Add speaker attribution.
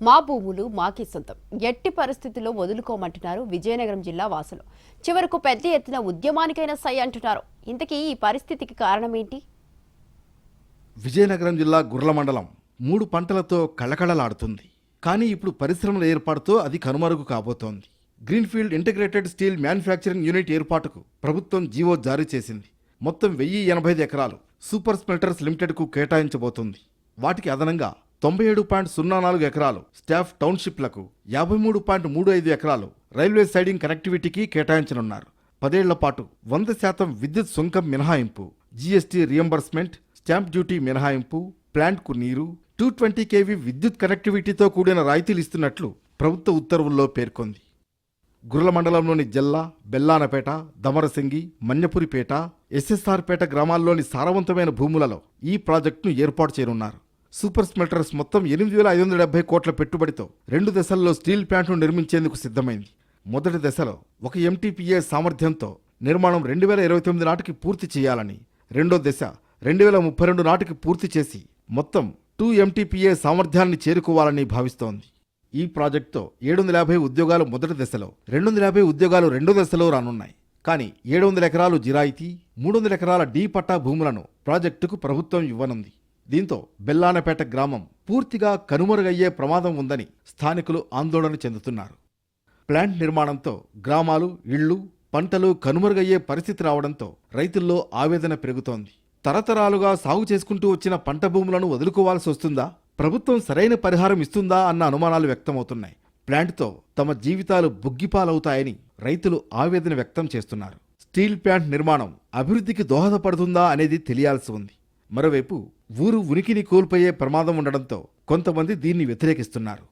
Speaker 1: మా భూములు మాకే సొంతం, ఎట్టి పరిస్థితుల్లో వదులుకోమంటున్నారు విజయనగరం జిల్లా వాసులు. చివరకు పెద్ద ఎత్తున ఉద్యమానికైనా సై అంటున్నారు. ఇంతకీ ఈ పరిస్థితికి కారణమేంటి?
Speaker 2: విజయనగరం జిల్లా గుర్ల మండలం 3 పంటలతో కళకళలాడుతుంది. కానీ ఇప్పుడు పరిశ్రమల ఏర్పాటుతో అది కనుమరుగు కాబోతోంది. Greenfield integrated steel manufacturing unit ఏర్పాటుకు ప్రభుత్వం జీవో జారీ చేసింది. మొత్తం 1085 ఎకరాలు సూపర్ స్మెల్టర్స్ లిమిటెడ్కు కేటాయించబోతుంది. వాటికి అదనంగా 97.04 ఎకరాలు స్టాఫ్ టౌన్షిప్లకు, 53.35 ఎకరాలు రైల్వే సైడింగ్ కనెక్టివిటీకి కేటాయించనున్నారు. 10 ఏళ్ల పాటు 100% విద్యుత్ సుంకం మినహాయింపు, జీఎస్టీ రియంబర్స్మెంట్, స్టాంప్ డ్యూటీ మినహాయింపు, ప్లాంట్కు నీరు, 220 kV విద్యుత్ కనెక్టివిటీతో కూడిన రాయితీలు ఇస్తున్నట్లు ప్రభుత్వ ఉత్తర్వుల్లో పేర్కొంది. గుర్ల మండలంలోని జల్లా, బెల్లానపేట, దమరసింగి, మన్యపురిపేట, ఎస్ఎస్ఆర్పేట గ్రామాల్లోని సారవంతమైన భూములలో ఈ ప్రాజెక్టును ఏర్పాటు చేయనున్నారు. సూపర్ స్మెల్టర్స్ మొత్తం 8,570 కోట్ల పెట్టుబడితో 2 దశల్లో స్టీల్ ప్లాంట్ను నిర్మించేందుకు సిద్ధమైంది. మొదటి దశలో 1 MTPA సామర్థ్యంతో నిర్మాణం 2029 నాటికి పూర్తి చేయాలని, రెండో దశ 2032 నాటికి పూర్తి చేసి మొత్తం 2 MTPA సామర్థ్యాన్ని చేరుకోవాలని భావిస్తోంది. ఈ ప్రాజెక్టుతో 750 ఉద్యోగాలు మొదటి దశలో, 250 ఉద్యోగాలు రెండో దశలో రానున్నాయి. కానీ 700 ఎకరాలు జిరాయితీ, 300 ఎకరాల డీ పట్టా భూములను ప్రాజెక్టుకు ప్రభుత్వం ఇవ్వనుంది. దీంతో బెల్లానపేట గ్రామం పూర్తిగా కనుమరుగయ్యే ప్రమాదం ఉందని స్థానికులు ఆందోళన చెందుతున్నారు. ప్లాంట్ నిర్మాణంతో గ్రామాలు, ఇళ్లు, పంటలు కనుమరుగయ్యే పరిస్థితి రావడంతో రైతుల్లో ఆవేదన పెరుగుతోంది. తరతరాలుగా సాగు చేసుకుంటూ వచ్చిన పంట భూములను వదులుకోవాల్సి వస్తుందా? ప్రభుత్వం సరైన పరిహారం ఇస్తుందా అన్న అనుమానాలు వ్యక్తమవుతున్నాయి. ప్లాంట్తో తమ జీవితాలు బుగ్గిపాలవుతాయని రైతులు ఆవేదన వ్యక్తం చేస్తున్నారు. స్టీల్ ప్లాంట్ నిర్మాణం అభివృద్ధికి దోహదపడుతుందా అనేది తెలియాల్సి ఉంది. మరోవైపు ఊరు ఉనికిని కోల్పోయే ప్రమాదం ఉండడంతో కొంతమంది దీన్ని వ్యతిరేకిస్తున్నారు.